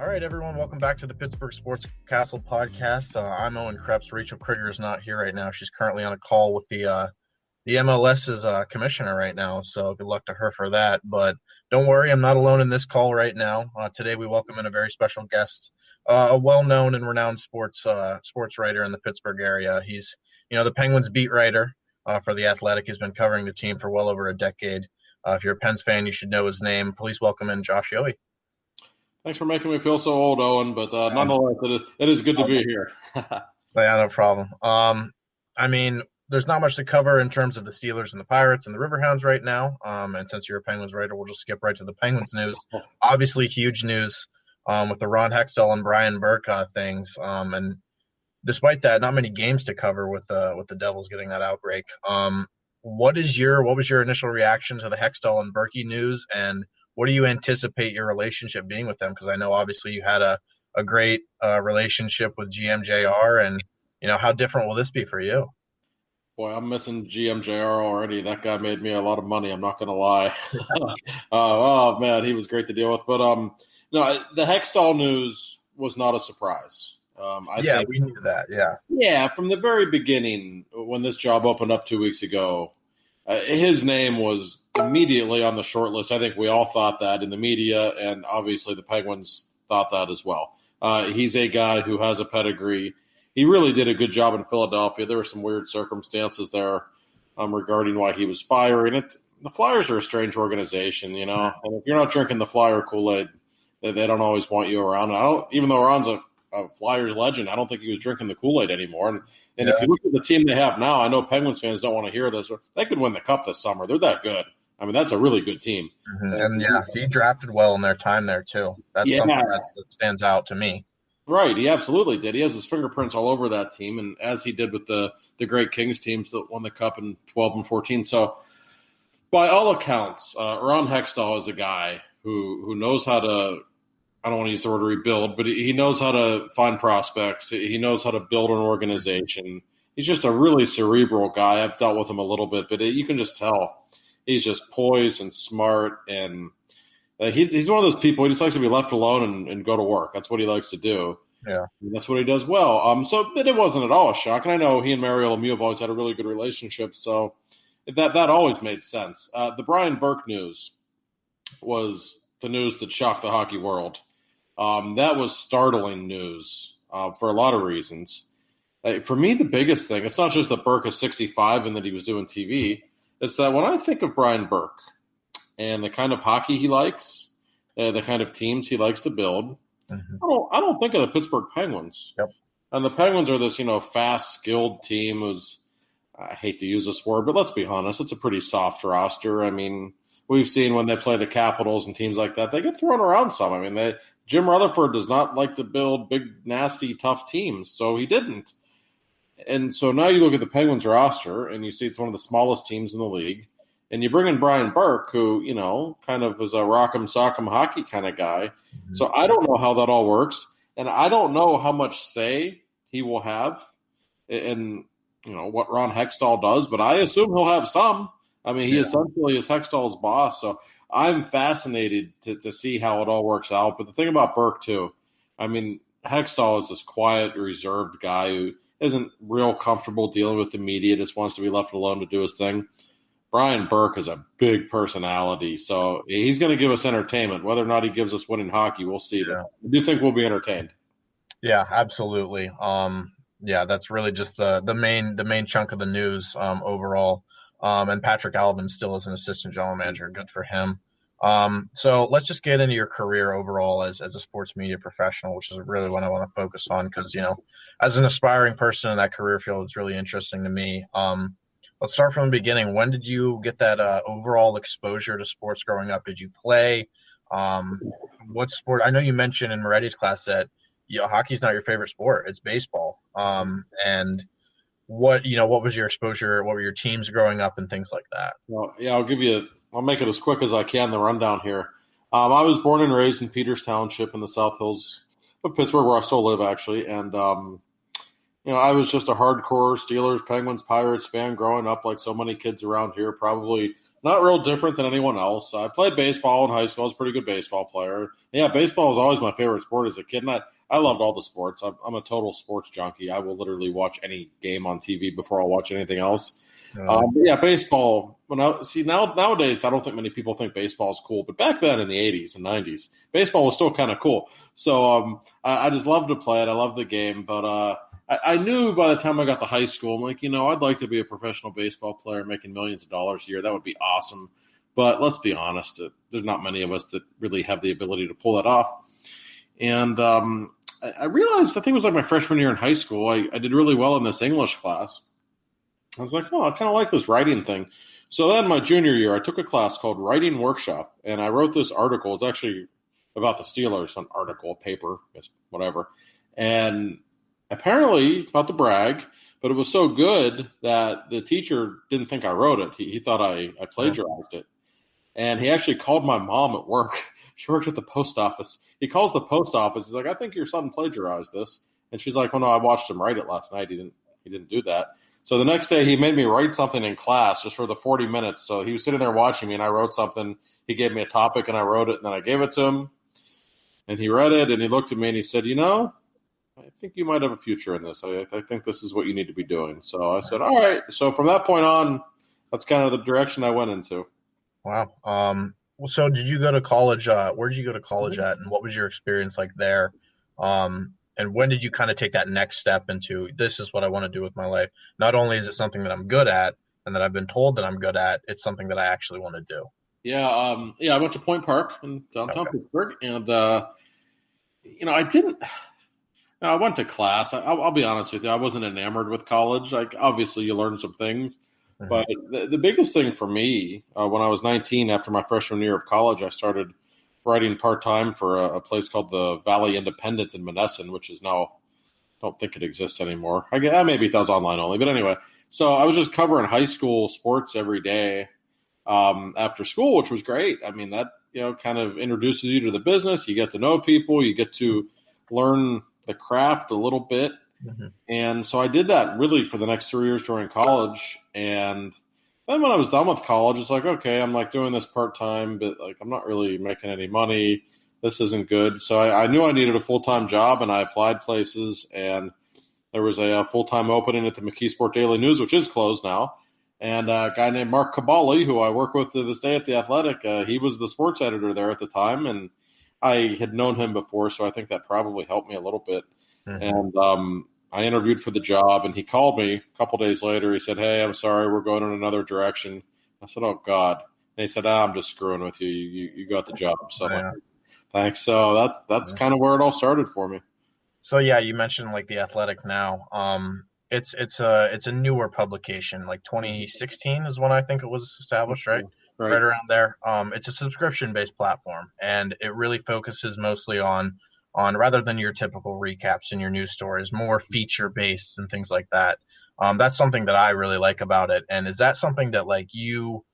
All right, everyone, welcome back to the Pittsburgh Sports Castle podcast. I'm Owen Krepps. Rachel Krieger is not here right now. She's currently on a call with the MLS's commissioner right now, so good luck to her for that. But don't worry, I'm not alone in this call right now. Today we welcome in a very special guest, a well-known and renowned sports writer in the Pittsburgh area. He's, the Penguins beat writer for The Athletic. He's been covering the team for well over a decade. If you're a Pens fan, you should know his name. Please welcome in Josh Yohe. Thanks for making me feel so old, Owen, but nonetheless, it is good to be here. Yeah, no problem. There's not much to cover in terms of the Steelers and the Pirates and the Riverhounds right now. And since you're a Penguins writer, we'll just skip right to the Penguins news. Obviously, huge news with the Ron Hextall and Brian Burke things. And despite that, not many games to cover with the Devils getting that outbreak. What was your initial reaction to the Hextall and Burke news, and what do you anticipate your relationship being with them? Because I know obviously you had a great relationship with GMJR, and how different will this be for you? Boy, I'm missing GMJR already. That guy made me a lot of money. I'm not going to lie. Oh man, he was great to deal with. But no, the Hextall news was not a surprise. We knew that. Yeah, from the very beginning, when this job opened up 2 weeks ago, his name was immediately on the short list. I think we all thought that in the media, and obviously the Penguins thought that as well. He's a guy who has a pedigree. He really did a good job in Philadelphia. There were some weird circumstances there regarding why he was fired. And the Flyers are a strange organization, and if you're not drinking the Flyer Kool-Aid, they don't always want you around. Even though Ron's a Flyers legend, I don't think he was drinking the Kool-Aid anymore. And if you look at the team they have now, I know Penguins fans don't want to hear this. They could win the Cup this summer. They're that good. I mean, that's a really good team. Mm-hmm. And, he drafted well in their time there, too. That's something that stands out to me. Right, he absolutely did. He has his fingerprints all over that team, and as he did with the great Kings teams that won the Cup in 12 and 14. So, by all accounts, Ron Hextall is a guy who knows how to – I don't want to use the word rebuild, but he knows how to find prospects. He knows how to build an organization. He's just a really cerebral guy. I've dealt with him a little bit, but you can just tell he's just poised and smart. And he's one of those people, he just likes to be left alone and go to work. That's what he likes to do. Yeah. And that's what he does well. But it wasn't at all a shock. And I know he and Mario Lemieux have always had a really good relationship, so that always made sense. The Brian Burke news was the news that shocked the hockey world. That was startling news for a lot of reasons. For me, the biggest thing, it's not just that Burke is 65 and that he was doing TV. It's that when I think of Brian Burke and the kind of hockey he likes, the kind of teams he likes to build, I don't think of the Pittsburgh Penguins. Yep. And the Penguins are this, fast, skilled team who's, I hate to use this word, but let's be honest, it's a pretty soft roster. I mean, we've seen when they play the Capitals and teams like that, they get thrown around some. I mean, Jim Rutherford does not like to build big, nasty, tough teams, so he didn't. And so now you look at the Penguins roster, and you see it's one of the smallest teams in the league, and you bring in Brian Burke, who, kind of is a rock'em sock'em hockey kind of guy. Mm-hmm. So I don't know how that all works, and I don't know how much say he will have in what Ron Hextall does, but I assume he'll have some. I mean, he essentially is Hextall's boss, so I'm fascinated to see how it all works out. But the thing about Burke, too, I mean, Hextall is this quiet, reserved guy who isn't real comfortable dealing with the media, just wants to be left alone to do his thing. Brian Burke is a big personality, so he's going to give us entertainment. Whether or not he gives us winning hockey, we'll see. Yeah. But I do think we'll be entertained. Yeah, absolutely. That's really just the main chunk of the news overall. And Patrick Alvin still is an assistant general manager. Good for him. So let's just get into your career overall as a sports media professional, which is really what I want to focus on because, as an aspiring person in that career field, it's really interesting to me. Let's start from the beginning. When did you get that overall exposure to sports growing up? Did you play? What sport? I know you mentioned in Moretti's class that hockey's not your favorite sport. It's baseball. And what was your exposure? What were your teams growing up and things like that? Well, yeah, I'll make it as quick as I can, the rundown here. I was born and raised in Peters Township in the South Hills of Pittsburgh, where I still live, actually. And, I was just a hardcore Steelers, Penguins, Pirates fan growing up, like so many kids around here. Probably not real different than anyone else. I played baseball in high school. I was a pretty good baseball player. Yeah, baseball was always my favorite sport as a kid, and I loved all the sports. I'm a total sports junkie. I will literally watch any game on TV before I'll watch anything else. Yeah, baseball. Nowadays, I don't think many people think baseball is cool, but back then in the 80s and 90s, baseball was still kind of cool. So I just loved to play it. I love the game, but I knew by the time I got to high school, I'm like, I'd like to be a professional baseball player making millions of dollars a year. That would be awesome. But let's be honest, there's not many of us that really have the ability to pull that off. And I realized, I think it was like my freshman year in high school, I did really well in this English class. I was like, I kind of like this writing thing. So then my junior year, I took a class called Writing Workshop, and I wrote this article. It's actually about the Steelers, an article, paper, whatever. And apparently, not to brag, but it was so good that the teacher didn't think I wrote it. He thought I plagiarized it. And he actually called my mom at work. She worked at the post office. He calls the post office. He's like, I think your son plagiarized this. And she's like, oh, no, I watched him write it last night. He didn't do that. So the next day he made me write something in class just for the 40 minutes. So he was sitting there watching me, and I wrote something. He gave me a topic, and I wrote it, and then I gave it to him. And he read it, and he looked at me, and he said, I think you might have a future in this. I think this is what you need to be doing. So I said, all right. So from that point on, that's kind of the direction I went into. Wow. So did you go to college? Where did you go to college at, and what was your experience like there? And when did you kind of take that next step into, this is what I want to do with my life? Not only is it something that I'm good at and that I've been told that I'm good at, it's something that I actually want to do. Yeah. I went to Point Park in downtown Pittsburgh, and I went to class. I'll be honest with you. I wasn't enamored with college. Like, obviously you learn some things, but the biggest thing for me, when I was 19, after my freshman year of college, I started writing part-time for a place called the Valley Independent in Monessen, which is now, I don't think it exists anymore. Maybe it does online only, but anyway. So I was just covering high school sports every day after school, which was great. I mean, that, kind of introduces you to the business. You get to know people. You get to learn the craft a little bit. And so I did that really for the next 3 years during college. And then when I was done with college, it's like, okay, I'm like doing this part-time, but like I'm not really making any money. This isn't good. So I knew I needed a full-time job, and I applied places, and there was a full-time opening at the McKeesport Daily News, which is closed now. And a guy named Mark Cabali, who I work with to this day at The Athletic, he was the sports editor there at the time, and I had known him before, so I think that probably helped me a little bit. And I interviewed for the job, and he called me a couple days later. He said, hey, I'm sorry, we're going in another direction. I said, oh, God. And he said, I'm just screwing with you. You got the job. So I'm like, thanks. So that's kind of where it all started for me. So, yeah, you mentioned like The Athletic now. It's a newer publication, like 2016 is when I think it was established, right? Right around there. It's a subscription-based platform, and it really focuses mostly on rather than your typical recaps and your news stories, more feature-based and things like that. That's something that I really like about it. And is that something that like you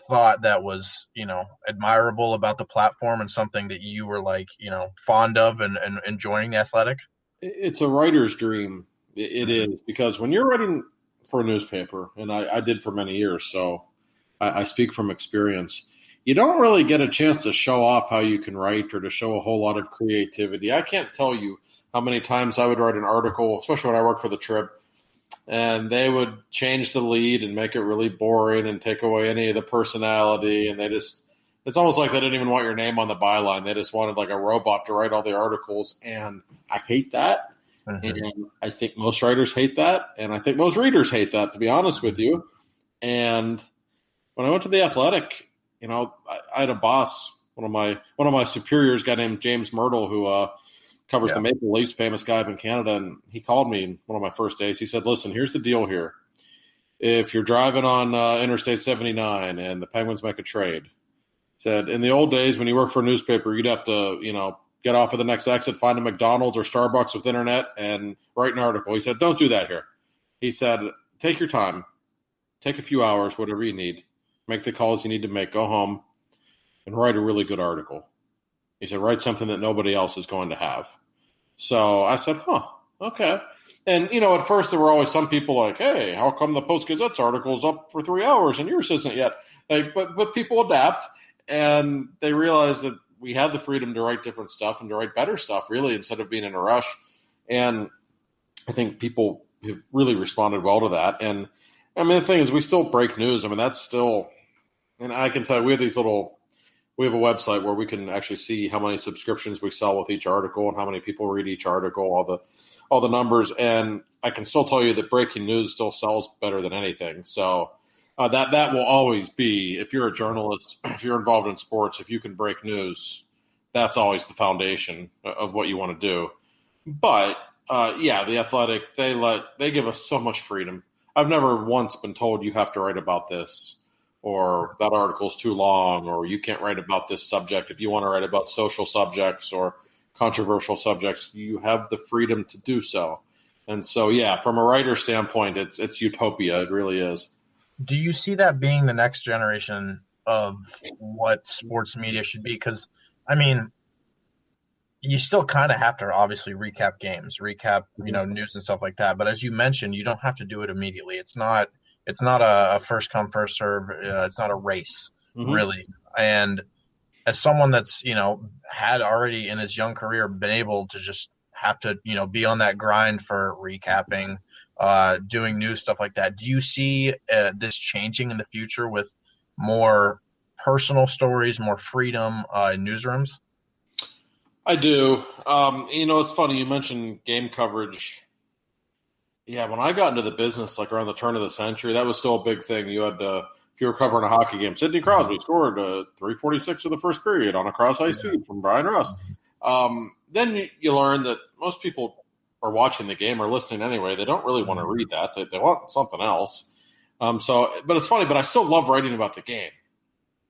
thought that was, admirable about the platform, and something that you were like, fond of and enjoying The Athletic? It's a writer's dream. It is, because when you're writing for a newspaper, and I did for many years, so I speak from experience, you don't really get a chance to show off how you can write or to show a whole lot of creativity. I can't tell you how many times I would write an article, especially when I worked for the Trib, and they would change the lead and make it really boring and take away any of the personality. And it's almost like they didn't even want your name on the byline. They just wanted like a robot to write all the articles. And I hate that. And I think most writers hate that. And I think most readers hate that, to be honest with you. And when I went to The Athletic, I had a boss, one of my superiors, a guy named James Myrtle, who covers the Maple Leafs, famous guy up in Canada, and he called me one of my first days. He said, listen, here's the deal here. If you're driving on Interstate 79 and the Penguins make a trade, he said, in the old days when you worked for a newspaper, you'd have to, get off at the next exit, find a McDonald's or Starbucks with internet, and write an article. He said, don't do that here. He said, take your time, take a few hours, whatever you need. Make the calls you need to make, go home, and write a really good article. He said, write something that nobody else is going to have. So I said, Okay. And, at first there were always some people like, hey, how come the Post-Gazette's article is up for 3 hours and yours isn't yet? But people adapt, and they realize that we have the freedom to write different stuff and to write better stuff, really, instead of being in a rush. And I think people have really responded well to that. And, the thing is, we still break news. That's still – and I can tell you, we have a website where we can actually see how many subscriptions we sell with each article and how many people read each article, all the numbers, and I can still tell you that breaking news still sells better than anything. So that will always be, if you're a journalist, if you're involved in sports, if you can break news, that's always the foundation of what you want to do. But the Athletic, they give us so much freedom. I've never once been told you have to write about this, or that article's too long, or you can't write about this subject. If you want to write about social subjects or controversial subjects, you have the freedom to do so. And so, from a writer standpoint, it's utopia. It really is. Do you see that being the next generation of what sports media should be? Because, you still kind of have to obviously recap games, news and stuff like that. But as you mentioned, you don't have to do it immediately. It's not a first come, first serve. It's not a race, really. And as someone that's, had already in his young career been able to just have to, be on that grind for recapping, doing news, stuff like that. Do you see this changing in the future with more personal stories, more freedom in newsrooms? I do. It's funny. You mentioned game coverage. Yeah, when I got into the business, like around the turn of the century, that was still a big thing. You had to, if you were covering a hockey game, Sidney Crosby scored 3:46 of the first period on a cross-ice feed from Brian Russ. Then you learn that most people are watching the game or listening anyway. They don't really want to read that. They want something else. But it's funny, but I still love writing about the game.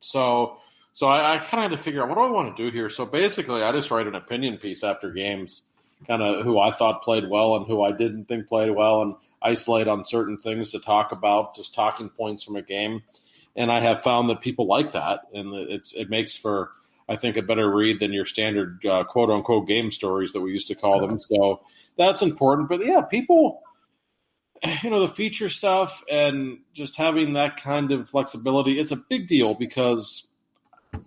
So I kind of had to figure out, what do I want to do here? So basically, I just write an opinion piece after games, kind of who I thought played well and who I didn't think played well, and isolate on certain things to talk about, just talking points from a game. And I have found that people like that, and it makes for, I think, a better read than your standard quote-unquote game stories that we used to call them. So that's important. But, people, the feature stuff and just having that kind of flexibility, it's a big deal, because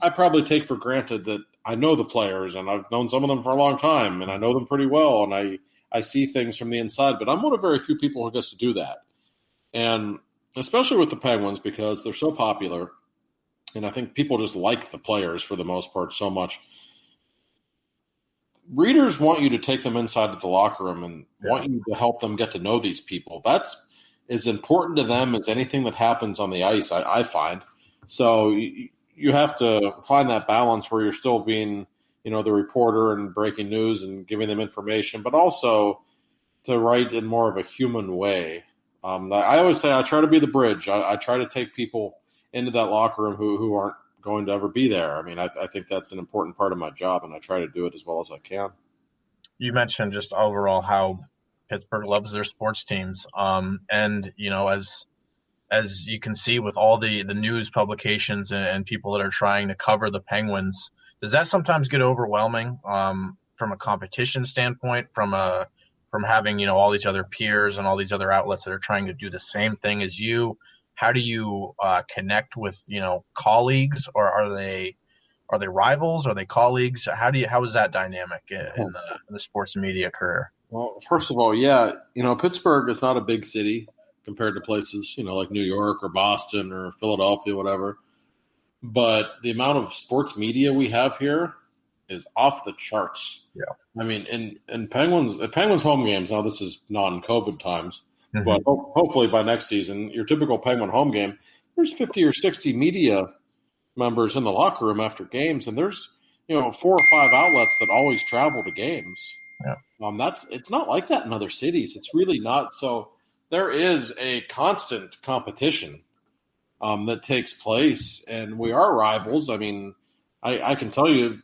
I probably take for granted that I know the players, and I've known some of them for a long time, and I know them pretty well, and I see things from the inside. But I'm one of very few people who gets to do that. And especially with the Penguins, because they're so popular, and I think people just like the players for the most part so much. Readers want you to take them inside of the locker room and want you to help them get to know these people. That's as important to them as anything that happens on the ice, I find. So you have to find that balance where you're still being, the reporter and breaking news and giving them information, but also to write in more of a human way. I always say I try to be the bridge. I try to take people into that locker room who aren't going to ever be there. I think that's an important part of my job, and I try to do it as well as I can. You mentioned just overall how Pittsburgh loves their sports teams. And, as you can see with all the news publications and people that are trying to cover the Penguins, does that sometimes get overwhelming from a competition standpoint, from having, all these other peers and all these other outlets that are trying to do the same thing as you? How do you connect with, colleagues, or are they rivals? Are they colleagues? How is that dynamic in the sports media career? Well, first of all, Pittsburgh is not a big city compared to places, like New York or Boston or Philadelphia, whatever. But the amount of sports media we have here is off the charts. Yeah. In Penguins home games, now this is non-COVID times, but hopefully by next season, your typical Penguin home game, there's 50 or 60 media members in the locker room after games, and there's 4 or 5 outlets that always travel to games. Yeah. It's not like that in other cities. It's really not. So there is a constant competition that takes place, and we are rivals. I can tell you,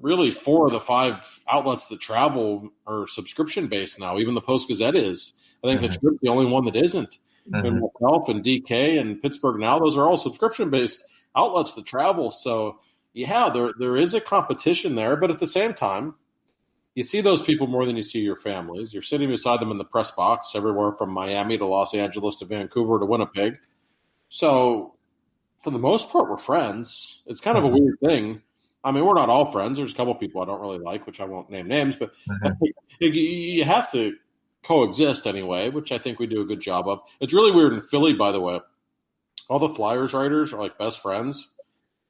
really 4 of the 5 outlets that travel are subscription-based now. Even the Post-Gazette is. I think that's the only one that isn't. Myself and DK and Pittsburgh Now, those are all subscription-based outlets that travel. So, there is a competition there. But at the same time, you see those people more than you see your families. You're sitting beside them in the press box everywhere from Miami to Los Angeles to Vancouver to Winnipeg. So for the most part, we're friends. It's kind of a weird thing. I mean, we're not all friends. There's a couple people I don't really like, which I won't name names, but you have to coexist anyway, which I think we do a good job of. It's really weird in Philly, by the way. All the Flyers writers are like best friends.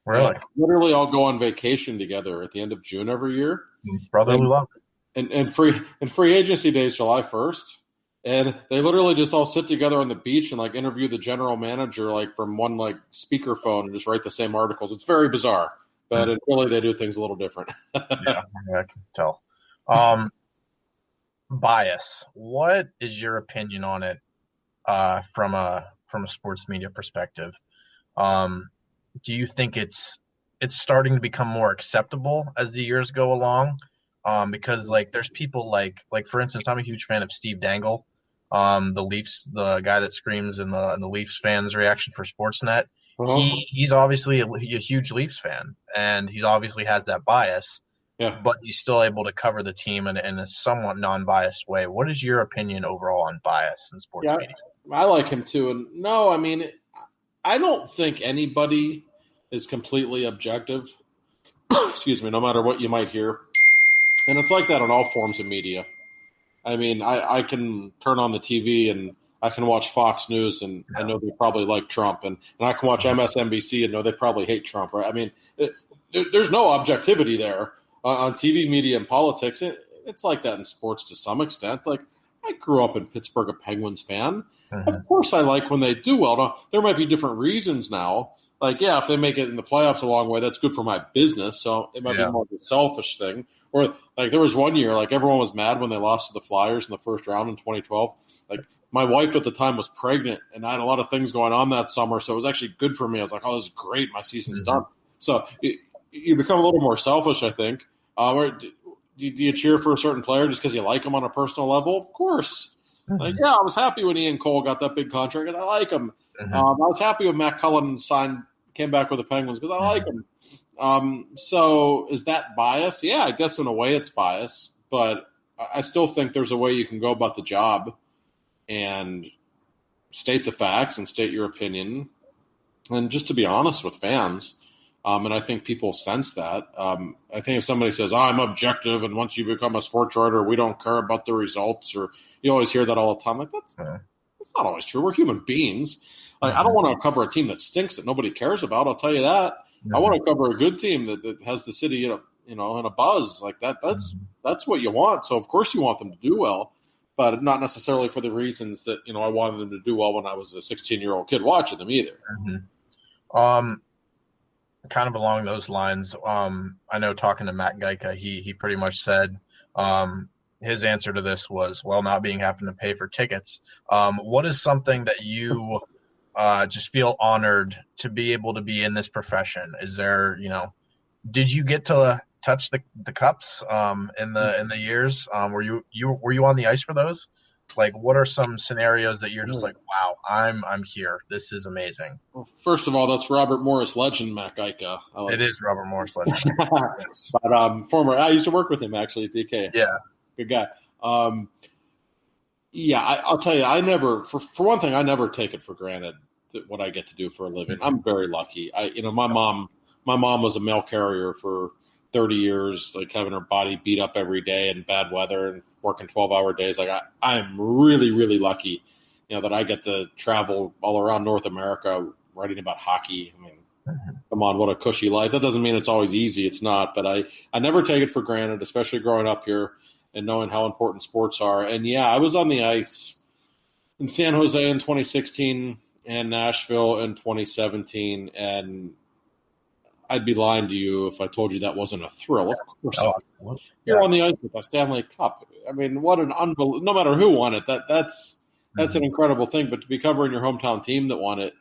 Really? Literally all go on vacation together at the end of June every year. Brotherly love. And free agency day is July 1st. And they literally just all sit together on the beach and like interview the general manager like from one like speakerphone and just write the same articles. It's very bizarre. But in Philly they do things a little different. Yeah, I can tell. Bias. What is your opinion on it from a sports media perspective? Do you think it's starting to become more acceptable as the years go along? Because like there's people like for instance, I'm a huge fan of Steve Dangle, the Leafs, the guy that screams in the Leafs fans reaction for Sportsnet. He's obviously a huge Leafs fan, and he obviously has that bias. Yeah, but he's still able to cover the team in a somewhat non-biased way. What is your opinion overall on bias in sports media? I like him too. And no, I mean, I don't think anybody is completely objective. Excuse me, no matter what you might hear. And it's like that on all forms of media. I mean, I can turn on the TV and I can watch Fox News and I know they probably like Trump. And I can watch MSNBC and know they probably hate Trump. Right? I mean, there's no objectivity there on TV, media, and politics. It's like that in sports to some extent. Like, I grew up in Pittsburgh, a Penguins fan. Of course I like when they do well. Now, there might be different reasons now. Like, yeah, if they make it in the playoffs a long way, that's good for my business. So it might be more of a selfish thing. Or, like, there was one year, like, everyone was mad when they lost to the Flyers in the first round in 2012. Like, my wife at the time was pregnant, and I had a lot of things going on that summer, so it was actually good for me. I was like, oh, this is great. My season's done. So you become a little more selfish, I think. Or do you cheer for a certain player just because you like him on a personal level? Of course. Like, yeah, I was happy when Ian Cole got that big contract because I like him. I was happy when Matt Cullen came back with the Penguins because I like him. So is that bias? Yeah, I guess in a way it's bias, but I still think there's a way you can go about the job and state the facts and state your opinion, and just to be honest with fans. And I think people sense that. I think if somebody says, I'm objective, and once you become a sports writer, we don't care about the results, or you always hear that all the time. Like, that's not always true. We're human beings. Like, I don't want to cover a team that stinks that nobody cares about. I'll tell you that. I want to cover a good team that has the city, in a buzz like that. That's what you want. So of course you want them to do well, but not necessarily for the reasons that, I wanted them to do well when I was a 16-year-old kid watching them either. Kind of along those lines, I know talking to Matt Geica, he pretty much said his answer to this was, well, not having to pay for tickets. What is something that you just feel honored to be able to be in this profession? Is there, did you get to touch the cups in the years? Were you on the ice for those? Like, what are some scenarios that you're just like, wow, I'm here. This is amazing. Well, first of all, that's Robert Morris legend, Matt Geica. It is Robert Morris legend. But I used to work with him actually at DK. Yeah, good guy. I'll tell you, I never, for one thing, I never take it for granted that what I get to do for a living. I'm very lucky. My mom was a mail carrier for 30 years, like having her body beat up every day in bad weather and working 12-hour days. Like I am really, really lucky, that I get to travel all around North America writing about hockey. I mean, come on, what a cushy life. That doesn't mean it's always easy. It's not, but I never take it for granted, especially growing up here and knowing how important sports are. And yeah, I was on the ice in San Jose in 2016 and Nashville in 2017, and I'd be lying to you if I told you that wasn't a thrill. Of course, you're on the ice with a Stanley Cup. I mean, what an unbelievable! No matter who won it, that's an incredible thing. But to be covering your hometown team that won it,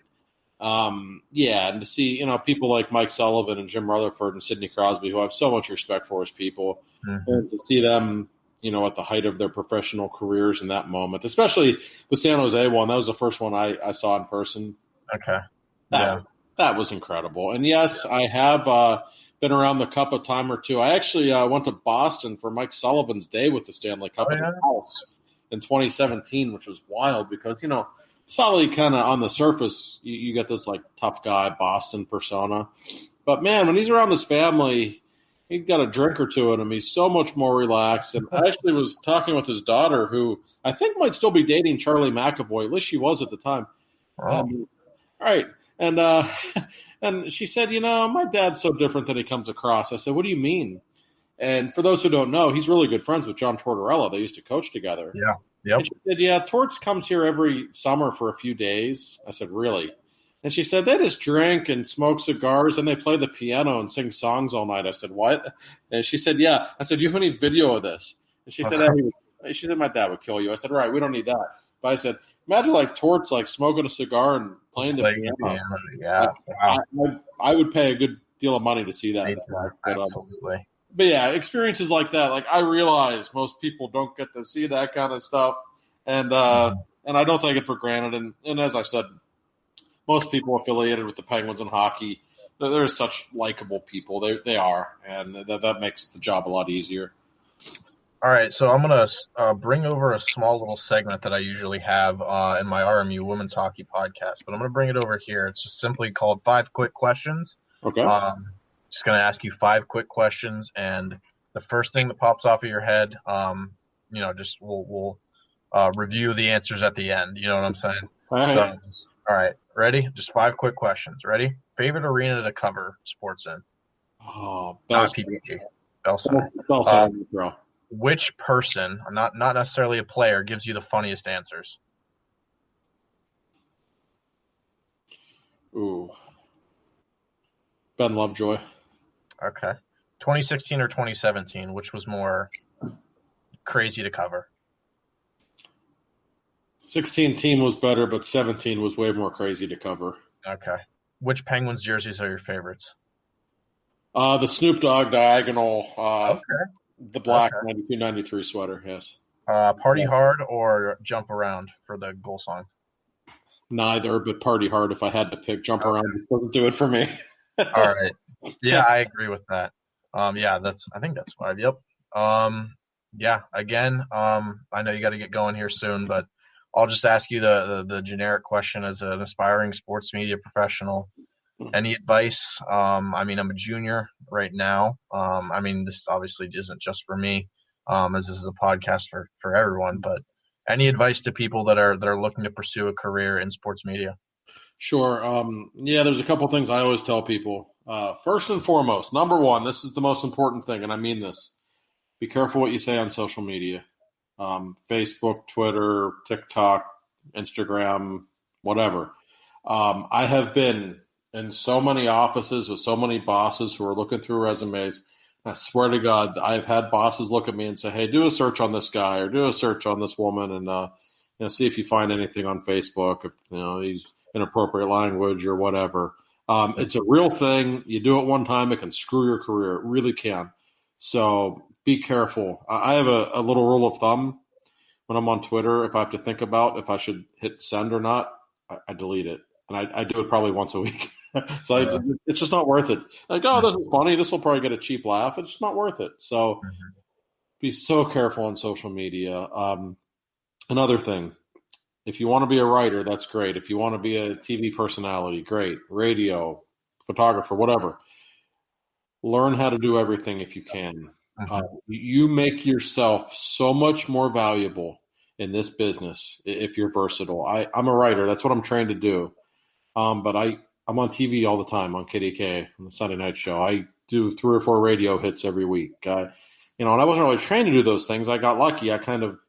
and to see people like Mike Sullivan and Jim Rutherford and Sidney Crosby, who I have so much respect for as people, and to see them, at the height of their professional careers in that moment, especially the San Jose one. That was the first one I saw in person. Okay, that was incredible. And yes, I have been around the cup a time or two. I actually went to Boston for Mike Sullivan's day with the Stanley Cup at the house in 2017, which was wild because, Sully kind of on the surface, you get this like tough guy Boston persona. But man, when he's around his family, he's got a drink or two in him. He's so much more relaxed. And I actually was talking with his daughter, who I think might still be dating Charlie McAvoy. At least she was at the time. Oh. Right. And and she said, my dad's so different than he comes across. I said, what do you mean? And for those who don't know, he's really good friends with John Tortorella. They used to coach together. Yeah. Yep. And she said, yeah, Torts comes here every summer for a few days. I said, really? And she said, they just drink and smoke cigars and they play the piano and sing songs all night. I said, what? And she said, yeah. I said, do you have any video of this? And she said, she said, my dad would kill you. I said, right, we don't need that. But I said, imagine like Torts like smoking a cigar and playing the piano. Yeah. Wow. I would pay a good deal of money to see that. Absolutely. But yeah, experiences like that. Like I realize most people don't get to see that kind of stuff, and I don't take it for granted. And as I've said, most people affiliated with the Penguins in hockey, they're such likable people. They are, and that makes the job a lot easier. All right, so I'm going to bring over a small little segment that I usually have in my RMU Women's Hockey podcast, but I'm going to bring it over here. It's just simply called 5 Quick Questions. Okay. Just going to ask you 5 quick questions, and the first thing that pops off of your head, just we'll review the answers at the end. You know what I'm saying? All right. All right, ready? Just 5 quick questions. Ready? Favorite arena to cover sports in? Oh, not PPG. Bell Center. Bro. Which person, not necessarily a player, gives you the funniest answers? Ooh. Ben Lovejoy. Okay. 2016 or 2017, which was more crazy to cover? 16 team was better, but 17 was way more crazy to cover. Okay. Which Penguins jerseys are your favorites? The Snoop Dogg diagonal. Okay. The black 92-93 sweater, yes. Party hard or jump around for the goal song? Neither, but party hard if I had to pick. Jump around doesn't do it for me. All right. Yeah, I agree with that. I think that's 5. Yep. Again, I know you got to get going here soon, but I'll just ask you the generic question as an aspiring sports media professional. Any advice? I'm a junior right now. This obviously isn't just for me, as this is a podcast for everyone, but any advice to people that are looking to pursue a career in sports media? Sure. There's a couple things I always tell people. First and foremost, number one, this is the most important thing, and I mean this. Be careful what you say on social media. Facebook, Twitter, TikTok, Instagram, whatever. I have been in so many offices with so many bosses who are looking through resumes. I swear to God, I've had bosses look at me and say, hey, do a search on this guy or do a search on this woman and see if you find anything on Facebook, if he's inappropriate language or whatever. It's a real thing. You do it one time, it can screw your career. It really can. So be careful. I have a little rule of thumb when I'm on Twitter. If I have to think about if I should hit send or not, I delete it. And I do it probably once a week. So it's just not worth it. Like, oh, this is funny. This will probably get a cheap laugh. It's just not worth it. So be so careful on social media. Another thing, if you want to be a writer, that's great. If you want to be a TV personality, great. Radio, photographer, whatever. Learn how to do everything if you can. You make yourself so much more valuable in this business if you're versatile. I'm a writer. That's what I'm trained to do. But I'm on TV all the time on KDK on the Sunday night show. I do 3 or 4 radio hits every week. And I wasn't really trained to do those things. I got lucky. I kind of,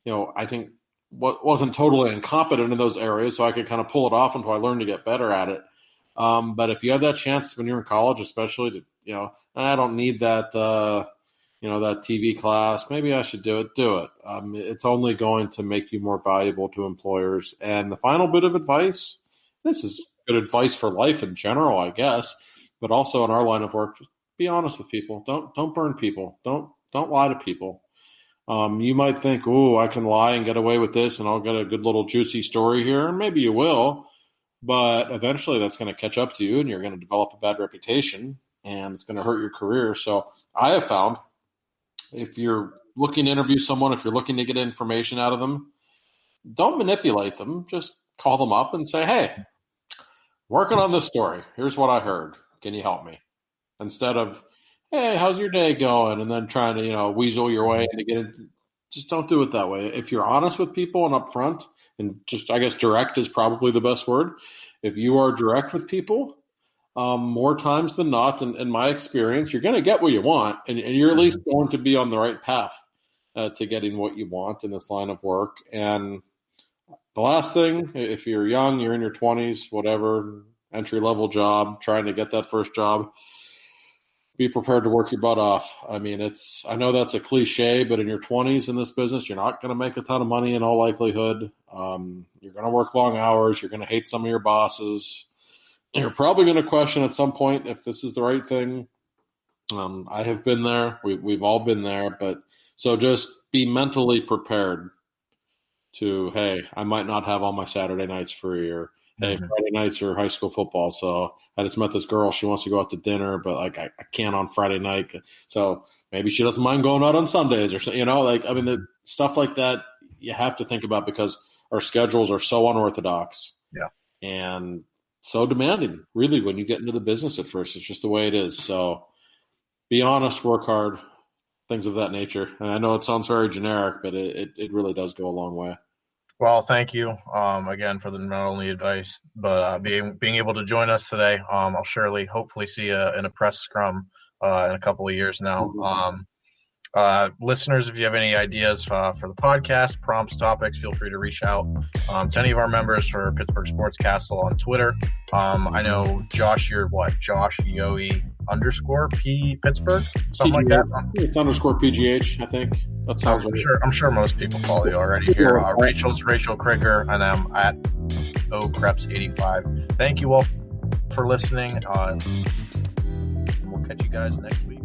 I think wasn't totally incompetent in those areas, so I could kind of pull it off until I learned to get better at it. But if you have that chance when you're in college, especially to, I don't need that, that TV class. Maybe I should do it. Do it. It's only going to make you more valuable to employers. And the final bit of advice, this is good advice for life in general, I guess, but also in our line of work, just be honest with people. Don't burn people. Don't lie to people. You might think, oh, I can lie and get away with this and I'll get a good little juicy story here. And maybe you will, but eventually that's going to catch up to you and you're going to develop a bad reputation. and it's going to hurt your career. So I have found if you're looking to interview someone, if you're looking to get information out of them, don't manipulate them. Just call them up and say, hey, working on this story. Here's what I heard. Can you help me? Instead of, hey, how's your day going? And then trying to, weasel your way to get it. Just don't do it that way. If you're honest with people and upfront, and just, I guess, direct is probably the best word. If you are direct with people, more times than not, in my experience, you're going to get what you want, and you're at least going to be on the right path to getting what you want in this line of work. And the last thing, if you're young, you're in your 20s, whatever, entry-level job, trying to get that first job, be prepared to work your butt off. I mean, I know that's a cliche, but in your 20s in this business, you're not going to make a ton of money in all likelihood. You're going to work long hours. You're going to hate some of your bosses. You're probably going to question at some point if this is the right thing. I have been there. We've all been there. But so just be mentally prepared to, hey, I might not have all my Saturday nights free, or hey, Friday nights are high school football, so I just met this girl. She wants to go out to dinner, but I can't on Friday night. So maybe she doesn't mind going out on Sundays or something, the stuff like that you have to think about because our schedules are so unorthodox. Yeah. And so demanding, really, when you get into the business at first. It's just the way it is. So be honest, work hard, things of that nature. And I know it sounds very generic, but it really does go a long way. Well, thank you again for the not only advice, but being able to join us today. I'll hopefully see you in a press scrum in a couple of years now. Listeners, if you have any ideas for the podcast, prompts, topics, feel free to reach out to any of our members for Pittsburgh Sports Castle on Twitter. I know Josh, you're what? Josh Yohe _ Pittsburgh, something PGH, like that. It's _ PGH, I think. That sounds I'm sure most people follow you already here. Rachel's Rachel Krieger, and I'm at Krepps 85. Thank you all for listening. We'll catch you guys next week.